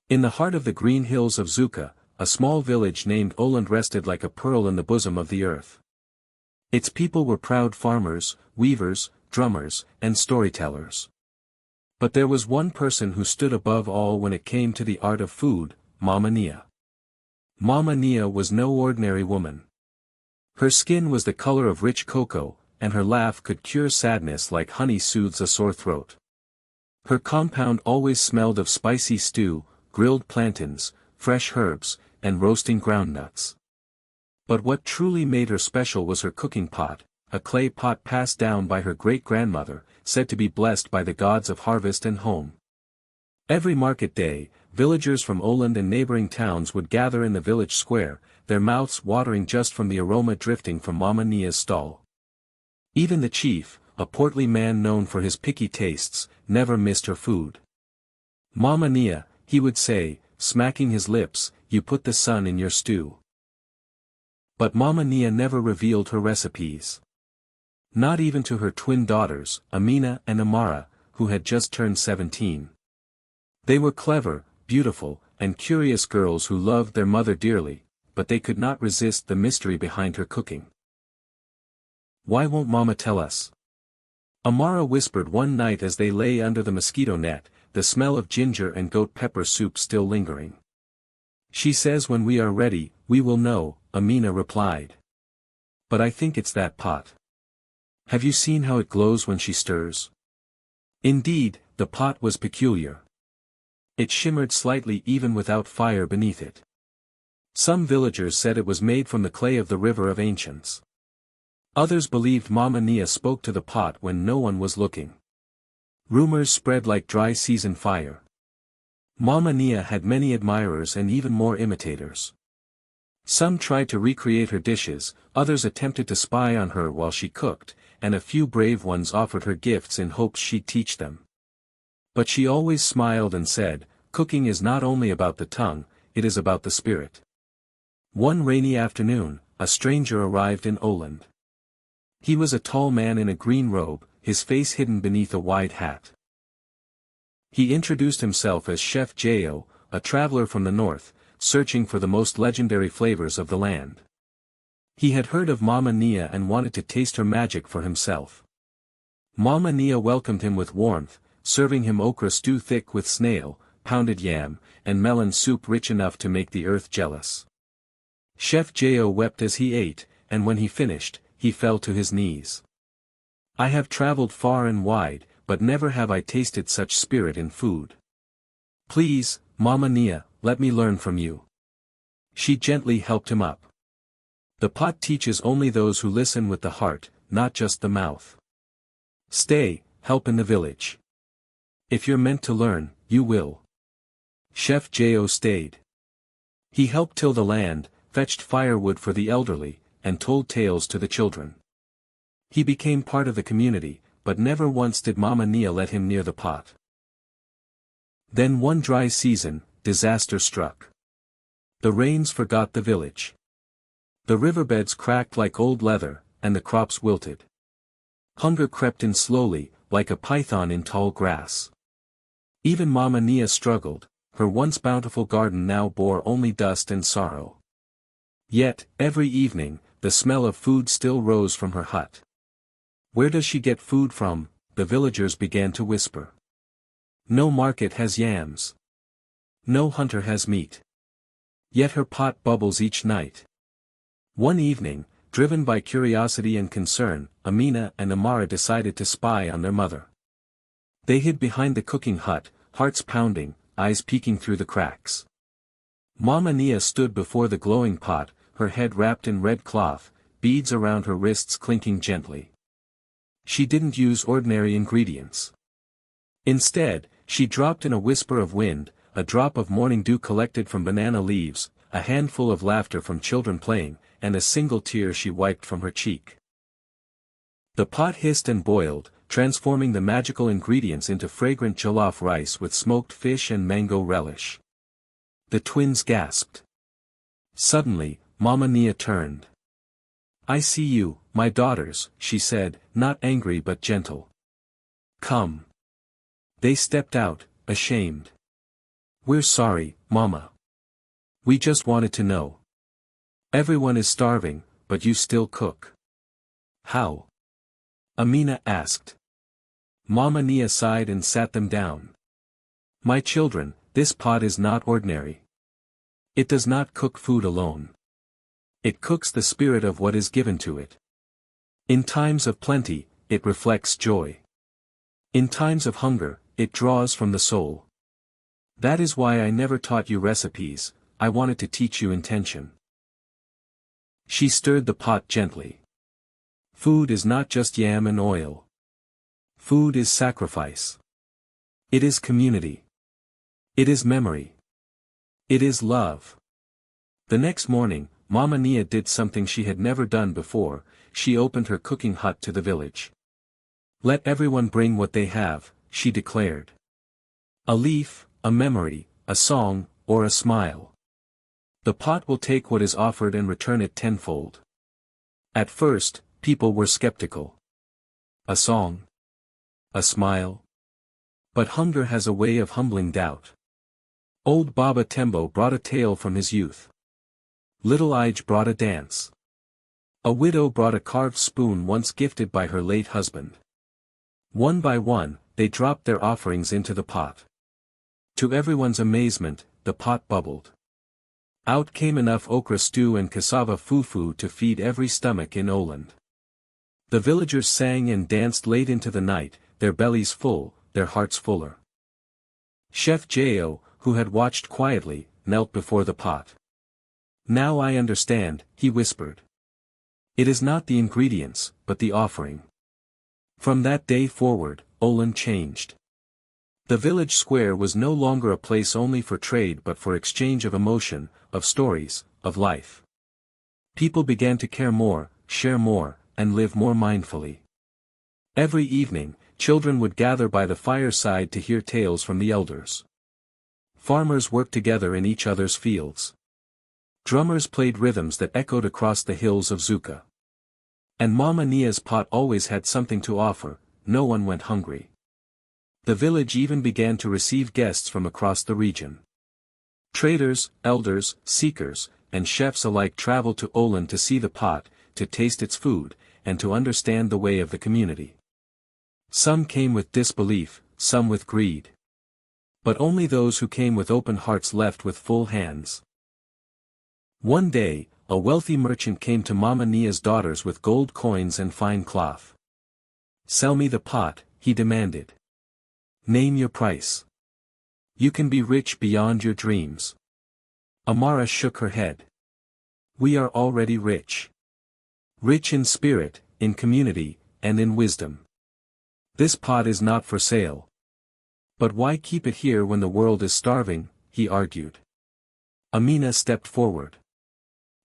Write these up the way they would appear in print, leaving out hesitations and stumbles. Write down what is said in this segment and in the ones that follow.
In the heart of the green hills of Zuka, a small village named Olonde rested like a pearl in the bosom of the earth. Its people were proud farmers, weavers, drummers, and storytellers. But there was one person who stood above all when it came to the art of food, Mama Nia. Mama Nia was no ordinary woman. Her skin was the color of rich cocoa, and her laugh could cure sadness like honey soothes a sore throat. Her compound always smelled of spicy stew, grilled plantains, fresh herbs, and roasting groundnuts. But what truly made her special was her cooking pot, a clay pot passed down by her great-grandmother, said to be blessed by the gods of harvest and home. Every market day, villagers from Olonde and neighboring towns would gather in the village square, their mouths watering just from the aroma drifting from Mama Nia's stall. Even the chief, a portly man known for his picky tastes, never missed her food. "Mama Nia," he would say, smacking his lips, "you put the sun in your stew." But Mama Nia never revealed her recipes. Not even to her twin daughters, Amina and Amara, who had just turned 17. They were clever, beautiful, and curious girls who loved their mother dearly, but they could not resist the mystery behind her cooking. "Why won't Mama tell us?" Amara whispered one night as they lay under the mosquito net, the smell of ginger and goat pepper soup still lingering. "She says when we are ready, we will know," Amina replied. "But I think it's that pot. Have you seen how it glows when she stirs?" Indeed, the pot was peculiar. It shimmered slightly even without fire beneath it. Some villagers said it was made from the clay of the river of ancients. Others believed Mama Nia spoke to the pot when no one was looking. Rumors spread like dry season fire. Mama Nia had many admirers and even more imitators. Some tried to recreate her dishes, others attempted to spy on her while she cooked, and a few brave ones offered her gifts in hopes she'd teach them. But she always smiled and said, "Cooking is not only about the tongue, it is about the spirit." One rainy afternoon, a stranger arrived in Olonde. He was a tall man in a green robe, his face hidden beneath a wide hat. He introduced himself as Chef Jo, a traveler from the north, searching for the most legendary flavors of the land. He had heard of Mama Nia and wanted to taste her magic for himself. Mama Nia welcomed him with warmth, serving him okra stew thick with snail, pounded yam, and melon soup rich enough to make the earth jealous. Chef Jo wept as he ate, and when he finished, he fell to his knees. "I have traveled far and wide, but never have I tasted such spirit in food. Please, Mama Nia, let me learn from you." She gently helped him up. The pot teaches only those who listen with the heart, not just the mouth. Stay, help in the village. If you're meant to learn, you will. Chef Jo stayed. He helped till the land, fetched firewood for the elderly, and told tales to the children. He became part of the community, but never once did Mama Nia let him near the pot. Then one dry season, disaster struck. The rains forgot the village. The riverbeds cracked like old leather, and the crops wilted. Hunger crept in slowly, like a python in tall grass. Even Mama Nia struggled, her once bountiful garden now bore only dust and sorrow. Yet, every evening, the smell of food still rose from her hut. "Where does she get food from?" the villagers began to whisper. "No market has yams. No hunter has meat. Yet her pot bubbles each night." One evening, driven by curiosity and concern, Amina and Amara decided to spy on their mother. They hid behind the cooking hut, hearts pounding, eyes peeking through the cracks. Mama Nia stood before the glowing pot, her head wrapped in red cloth, beads around her wrists clinking gently. She didn't use ordinary ingredients. Instead, she dropped in a whisper of wind, a drop of morning dew collected from banana leaves, a handful of laughter from children playing, and a single tear she wiped from her cheek. The pot hissed and boiled, transforming the magical ingredients into fragrant jollof rice with smoked fish and mango relish. The twins gasped. Suddenly, Mama Nia turned. "I see you, my daughters," she said, not angry but gentle. "Come." They stepped out, ashamed. We're sorry, Mama. We just wanted to know. Everyone is starving, but you still cook. How? Amina asked. Mama Nia sighed and sat them down. My children, this pot is not ordinary. It does not cook food alone. It cooks the spirit of what is given to it. In times of plenty, it reflects joy. In times of hunger, it draws from the soul. That is why I never taught you recipes, I wanted to teach you intention. She stirred the pot gently. Food is not just yam and oil. Food is sacrifice. It is community. It is memory. It is love. The next morning, Mama Nia did something she had never done before, she opened her cooking hut to the village. Let everyone bring what they have, she declared. A leaf, a memory, a song, or a smile. The pot will take what is offered and return it tenfold. At first, people were skeptical. A song? A smile? But hunger has a way of humbling doubt. Old Baba Tembo brought a tale from his youth. Little Ige brought a dance. A widow brought a carved spoon once gifted by her late husband. One by one, they dropped their offerings into the pot. To everyone's amazement, the pot bubbled. Out came enough okra stew and cassava fufu to feed every stomach in Olonde. The villagers sang and danced late into the night, their bellies full, their hearts fuller. Chef Jo, who had watched quietly, knelt before the pot. Now I understand, he whispered. It is not the ingredients, but the offering. From that day forward, Olonde changed. The village square was no longer a place only for trade but for exchange of emotion, of stories, of life. People began to care more, share more, and live more mindfully. Every evening, children would gather by the fireside to hear tales from the elders. Farmers worked together in each other's fields. Drummers played rhythms that echoed across the hills of Zuka. And Mama Nia's pot always had something to offer, no one went hungry. The village even began to receive guests from across the region. Traders, elders, seekers, and chefs alike traveled to Olonde to see the pot, to taste its food, and to understand the way of the community. Some came with disbelief, some with greed. But only those who came with open hearts left with full hands. One day, a wealthy merchant came to Mama Nia's daughters with gold coins and fine cloth. Sell me the pot, he demanded. Name your price. You can be rich beyond your dreams. Amara shook her head. We are already rich. Rich in spirit, in community, and in wisdom. This pot is not for sale. But why keep it here when the world is starving, he argued. Amina stepped forward.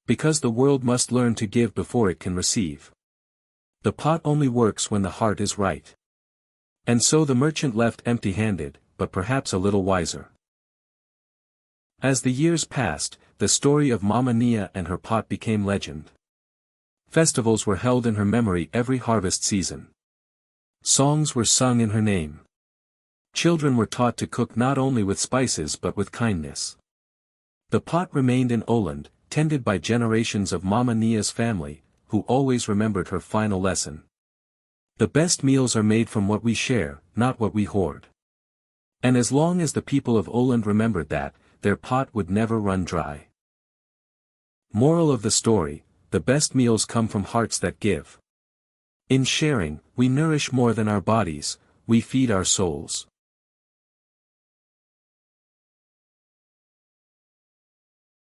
Because the world must learn to give before it can receive. The pot only works when the heart is right. And so the merchant left empty-handed, but perhaps a little wiser. As the years passed, the story of Mama Nia and her pot became legend. Festivals were held in her memory every harvest season. Songs were sung in her name. Children were taught to cook not only with spices but with kindness. The pot remained in Olonde, tended by generations of Mama Nia's family, who always remembered her final lesson. The best meals are made from what we share, not what we hoard. And as long as the people of Olonde remembered that, their pot would never run dry. Moral of the story: the best meals come from hearts that give. In sharing, we nourish more than our bodies, we feed our souls.